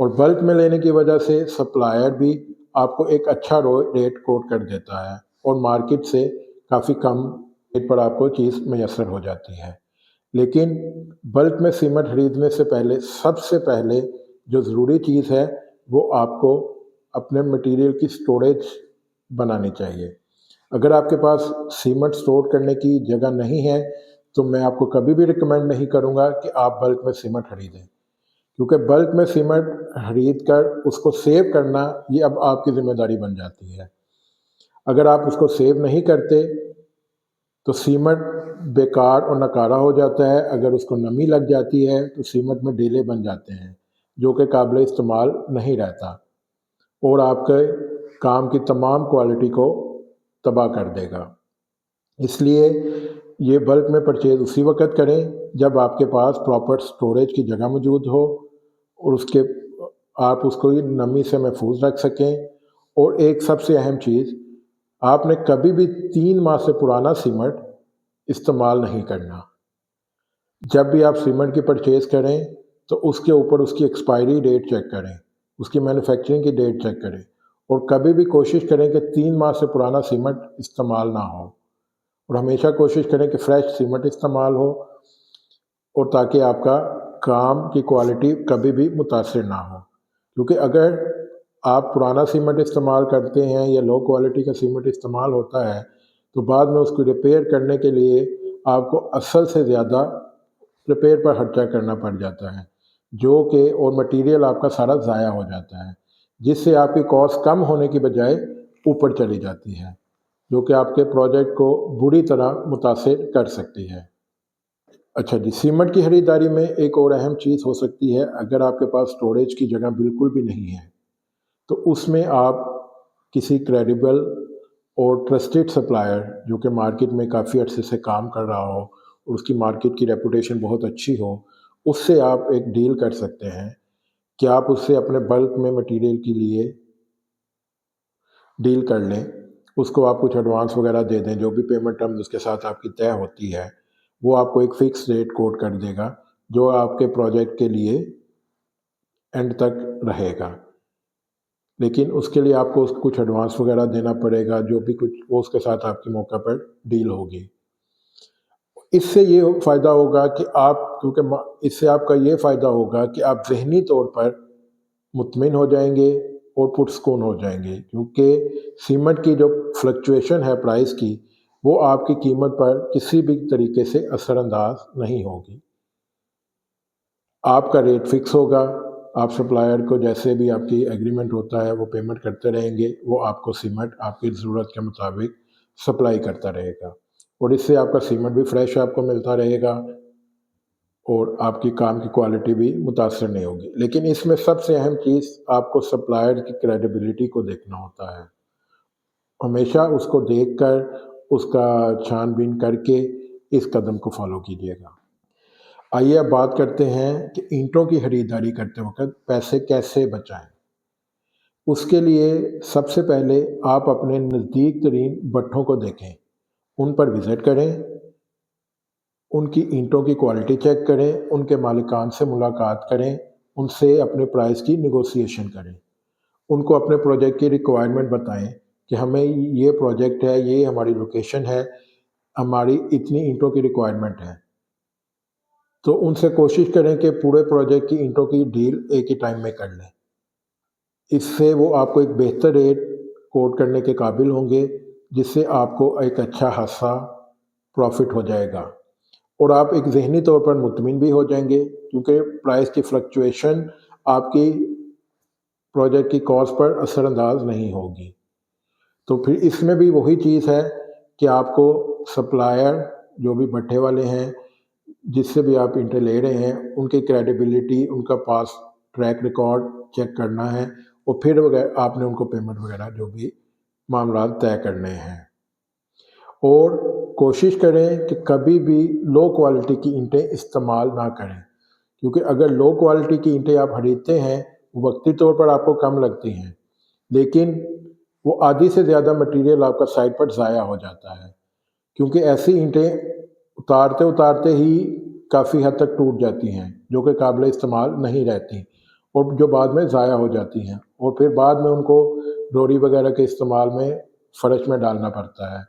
اور بلک میں لینے کی وجہ سے سپلائر بھی آپ کو ایک اچھا ریٹ کوٹ کر دیتا ہے اور مارکیٹ سے کافی کم ریٹ پر آپ کو چیز میسر ہو جاتی ہے۔ لیکن بلک میں سیمنٹ خریدنے سے پہلے سب سے پہلے جو ضروری چیز ہے وہ آپ کو اپنے مٹیریل کی سٹوریج بنانی چاہیے۔ اگر آپ کے پاس سیمنٹ سٹور کرنے کی جگہ نہیں ہے تو میں آپ کو کبھی بھی ریکمینڈ نہیں کروں گا کہ آپ بلک میں سیمنٹ خریدیں، کیونکہ بلک میں سیمنٹ خرید کر اس کو سیو کرنا یہ اب آپ کی ذمہ داری بن جاتی ہے۔ اگر آپ اس کو سیو نہیں کرتے تو سیمنٹ بیکار اور ناکارہ ہو جاتا ہے۔ اگر اس کو نمی لگ جاتی ہے تو سیمنٹ میں ڈھیلے بن جاتے ہیں جو کہ قابل استعمال نہیں رہتا اور آپ کے کام کی تمام کوالٹی کو تباہ کر دے گا۔ اس لیے یہ بلک میں پرچیز اسی وقت کریں جب آپ کے پاس پراپر سٹوریج کی جگہ موجود ہو اور آپ اس کو نمی سے محفوظ رکھ سکیں۔ اور ایک سب سے اہم چیز، آپ نے کبھی بھی 3 ماہ سے پرانا سیمنٹ استعمال نہیں کرنا۔ جب بھی آپ سیمنٹ کی پرچیز کریں تو اس کے اوپر اس کی ایکسپائری ڈیٹ چیک کریں، اس کی مینوفیکچرنگ کی ڈیٹ چیک کریں اور کبھی بھی کوشش کریں کہ 3 ماہ سے پرانا سیمنٹ استعمال نہ ہو، اور ہمیشہ کوشش کریں کہ فریش سیمنٹ استعمال ہو، اور تاکہ آپ کا کام کی کوالٹی کبھی بھی متاثر نہ ہو۔ کیونکہ اگر آپ پرانا سیمنٹ استعمال کرتے ہیں یا لو کوالٹی کا سیمنٹ استعمال ہوتا ہے تو بعد میں اس کو ریپیئر کرنے کے لیے آپ کو اصل سے زیادہ ریپیئر پر خرچہ کرنا پڑ جاتا ہے، جو کہ اور مٹیریل آپ کا سارا ضائع ہو جاتا ہے، جس سے آپ کی کاسٹ کم ہونے کی بجائے اوپر چلی جاتی ہے، جو کہ آپ کے پروجیکٹ کو بری طرح متاثر کر سکتی ہے۔ اچھا جی، سیمنٹ کی خریداری میں ایک اور اہم چیز ہو سکتی ہے، اگر آپ کے پاس سٹوریج کی جگہ بالکل بھی نہیں ہے تو اس میں آپ کسی کریڈیبل اور ٹرسٹڈ سپلائر جو کہ مارکیٹ میں کافی عرصے سے کام کر رہا ہو اور اس کی مارکیٹ کی ریپوٹیشن بہت اچھی ہو، اس سے آپ ایک ڈیل کر سکتے ہیں کہ آپ اس سے اپنے بلک میں مٹیریل کے لیے ڈیل کر لیں، اس کو آپ کچھ ایڈوانس وغیرہ دے دیں، جو بھی پیمنٹ ٹرمز اس کے ساتھ آپ کی طے ہوتی ہے وہ آپ کو ایک فکس ریٹ کوٹ کر دے گا جو آپ کے پروجیکٹ کے لیے اینڈ تک رہے گا۔ لیکن اس کے لیے آپ کو کچھ ایڈوانس وغیرہ دینا پڑے گا، جو بھی کچھ وہ اس کے ساتھ آپ کی موقع پر ڈیل ہوگی۔ اس سے یہ فائدہ ہوگا کہ اس سے آپ کا یہ فائدہ ہوگا کہ آپ ذہنی طور پر مطمئن ہو جائیں گے اور پرسکون ہو جائیں گے، کیونکہ سیمنٹ کی جو فلکچویشن ہے پرائس کی وہ آپ کی قیمت پر کسی بھی طریقے سے اثر انداز نہیں ہوگی۔ آپ کا ریٹ فکس ہوگا، آپ سپلائر کو جیسے بھی آپ کی ایگریمنٹ ہوتا ہے وہ پیمنٹ کرتے رہیں گے، وہ آپ کو سیمنٹ آپ کی ضرورت کے مطابق سپلائی کرتا رہے گا، اور اس سے آپ کا سیمنٹ بھی فریش آپ کو ملتا رہے گا اور آپ کی کام کی کوالٹی بھی متاثر نہیں ہوگی۔ لیکن اس میں سب سے اہم چیز آپ کو سپلائر کی کریڈیبلٹی کو دیکھنا ہوتا ہے۔ ہمیشہ اس کو دیکھ کر اس کا چھان بین کر کے اس قدم کو فالو کیجیے گا۔ آئیے اب بات کرتے ہیں کہ اینٹوں کی خریداری کرتے وقت پیسے کیسے بچائیں۔ اس کے لیے سب سے پہلے آپ اپنے نزدیک ترین بٹھوں کو دیکھیں، ان پر وزٹ کریں، ان کی اینٹوں کی کوالٹی چیک کریں، ان کے مالکان سے ملاقات کریں، ان سے اپنے پرائس کی نیگوسیشن کریں، ان کو اپنے پروجیکٹ کی ریکوائرمنٹ بتائیں کہ ہمیں یہ پروجیکٹ ہے، یہ ہماری لوکیشن ہے، ہماری اتنی اینٹوں کی ریکوائرمنٹ ہے۔ تو ان سے کوشش کریں کہ پورے پروجیکٹ کی اینٹوں کی ڈیل ایک ہی ٹائم میں کر لیں۔ اس سے وہ آپ کو ایک بہتر ریٹ کوٹ کرنے کے قابل ہوں گے، جس سے آپ کو ایک اچھا خاصا پروفٹ ہو جائے گا، اور آپ ایک ذہنی طور پر مطمئن بھی ہو جائیں گے، کیونکہ پرائس کی فلکچویشن آپ کی پروجیکٹ کی کاسٹ پر اثر انداز نہیں ہوگی۔ تو پھر اس میں بھی وہی چیز ہے کہ آپ کو سپلائر جو بھی بٹھے والے ہیں، جس سے بھی آپ اینٹیں لے رہے ہیں، ان کی کریڈیبلٹی، ان کا پاس ٹریک ریکارڈ چیک کرنا ہے، اور پھر آپ نے ان کو پیمنٹ وغیرہ جو بھی معاملات طے کرنے ہیں۔ اور کوشش کریں کہ کبھی بھی لو کوالٹی کی اینٹیں استعمال نہ کریں، کیونکہ اگر لو کوالٹی کی اینٹیں آپ خریدتے ہیں وہ وقتی طور پر آپ کو کم لگتی ہیں، لیکن وہ آدھی سے زیادہ مٹیریل آپ کا سائٹ پر ضائع ہو جاتا ہے، کیونکہ ایسی اینٹیں اتارتے ہی کافی حد تک ٹوٹ جاتی ہیں جو کہ قابل استعمال نہیں رہتی، اور جو بعد میں ضائع ہو جاتی ہیں، اور پھر بعد میں ان کو روری وغیرہ کے استعمال میں فرش میں ڈالنا پڑتا ہے،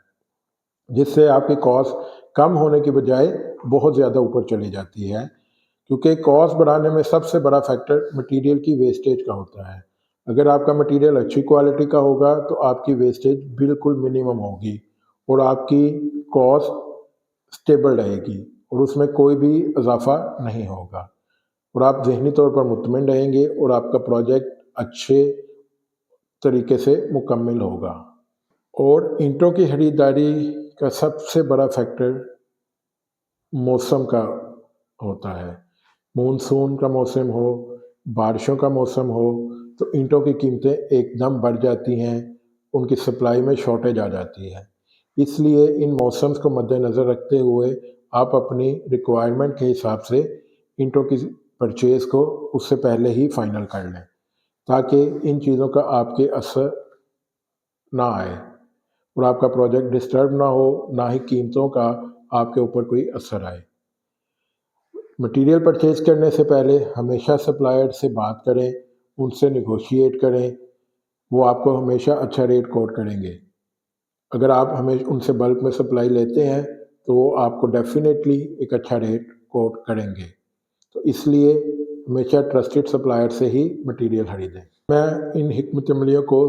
جس سے آپ کی کاسٹ کم ہونے کی بجائے بہت زیادہ اوپر چلی جاتی ہے، کیونکہ کاسٹ بڑھانے میں سب سے بڑا فیکٹر مٹیریل کی ویسٹیج کا ہوتا ہے۔ اگر آپ کا مٹیریل اچھی کوالٹی کا ہوگا تو آپ کی ویسٹیج بالکل منیمم ہوگی اور آپ کی کاسٹ سٹیبل رہے گی اور اس میں کوئی بھی اضافہ نہیں ہوگا، اور آپ ذہنی طور پر مطمئن رہیں گے اور آپ کا پروجیکٹ اچھے طریقے سے مکمل ہوگا۔ اور اینٹوں کی خریداری کا سب سے بڑا فیکٹر موسم کا ہوتا ہے۔ مونسون کا موسم ہو، بارشوں کا موسم ہو تو اینٹوں کی قیمتیں ایک دم بڑھ جاتی ہیں، ان کی سپلائی میں شارٹیج آ جاتی ہے۔ اس لیے ان موسمز کو مد نظر رکھتے ہوئے آپ اپنی ریکوائرمنٹ کے حساب سے اینٹوں کی پرچیز کو اس سے پہلے ہی فائنل کر لیں، تاکہ ان چیزوں کا آپ کے اثر نہ آئے اور آپ کا پروجیکٹ ڈسٹرب نہ ہو، نہ ہی قیمتوں کا آپ کے اوپر کوئی اثر آئے۔ مٹیریل پرچیز کرنے سے پہلے ہمیشہ سپلائر سے بات کریں، ان سے نیگوشیٹ کریں، وہ آپ کو ہمیشہ اچھا ریٹ کوٹ کریں گے۔ اگر آپ ہمیشہ ان سے بلک میں سپلائی لیتے ہیں تو وہ آپ کو ڈیفینیٹلی ایک اچھا ریٹ کوٹ کریں گے، تو اس لیے ہمیشہ ٹرسٹڈ سپلائر سے ہی مٹیریل خریدیں۔ میں ان حکمت عملیوں کو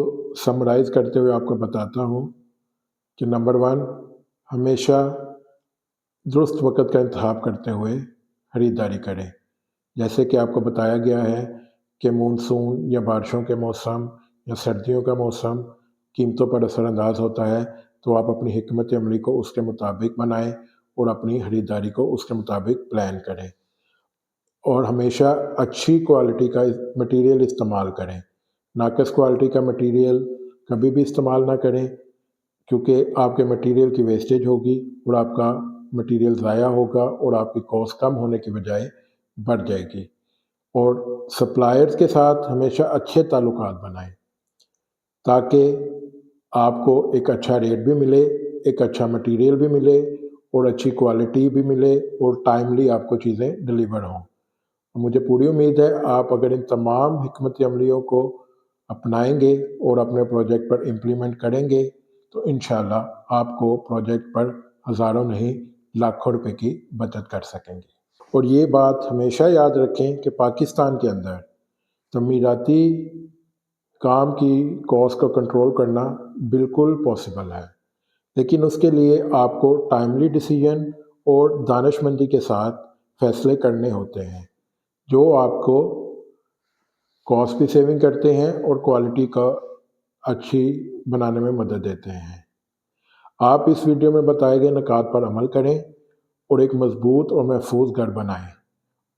سمرائز کرتے ہوئے آپ کو بتاتا ہوں کہ نمبر 1، ہمیشہ درست وقت کا انتخاب کرتے ہوئے خریداری کریں، جیسے کہ آپ کو بتایا گیا ہے کہ مونسون یا بارشوں کے موسم یا سردیوں کا موسم قیمتوں پر اثر انداز ہوتا ہے، تو آپ اپنی حکمت عملی کو اس کے مطابق بنائیں اور اپنی خریداری کو اس کے مطابق پلان کریں، اور ہمیشہ اچھی کوالٹی کا مٹیریل استعمال کریں۔ ناقص کوالٹی کا مٹیریل کبھی بھی استعمال نہ کریں، کیونکہ آپ کے مٹیریل کی ویسٹیج ہوگی اور آپ کا مٹیریل ضائع ہوگا اور آپ کی کاسٹ کم ہونے کی بجائے بڑھ جائے گی۔ اور سپلائرز کے ساتھ ہمیشہ اچھے تعلقات بنائیں، تاکہ آپ کو ایک اچھا ریٹ بھی ملے، ایک اچھا مٹیریل بھی ملے اور اچھی کوالٹی بھی ملے اور ٹائملی آپ کو چیزیں ڈلیور ہوں۔ مجھے پوری امید ہے آپ اگر ان تمام حکمت عملیوں کو اپنائیں گے اور اپنے پروجیکٹ پر امپلیمنٹ کریں گے تو انشاءاللہ آپ کو پروجیکٹ پر ہزاروں نہیں لاکھوں روپے کی بچت کر سکیں گے۔ اور یہ بات ہمیشہ یاد رکھیں کہ پاکستان کے اندر تعمیراتی کام کی کاسٹ کو کنٹرول کرنا بالکل پاسبل ہے، لیکن اس کے لیے آپ کو ٹائملی ڈیسیجن اور دانش مندی کے ساتھ فیصلے کرنے ہوتے ہیں، جو آپ کو کاسٹ بھی سیونگ کرتے ہیں اور کوالٹی کا اچھی بنانے میں مدد دیتے ہیں۔ آپ اس ویڈیو میں بتائے گئے نکات پر عمل کریں اور ایک مضبوط اور محفوظ گھر بنائیں،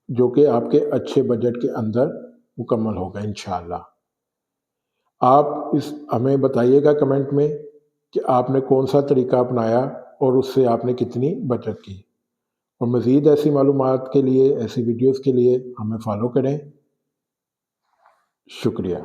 جو کہ آپ کے اچھے بجٹ کے اندر مکمل ہوگا انشاءاللہ۔ آپ ہمیں بتائیے گا کمنٹ میں کہ آپ نے کون سا طریقہ اپنایا اور اس سے آپ نے کتنی بچت کی، اور مزید ایسی معلومات کے لیے، ایسی ویڈیوز کے لیے ہمیں فالو کریں۔ شکریہ۔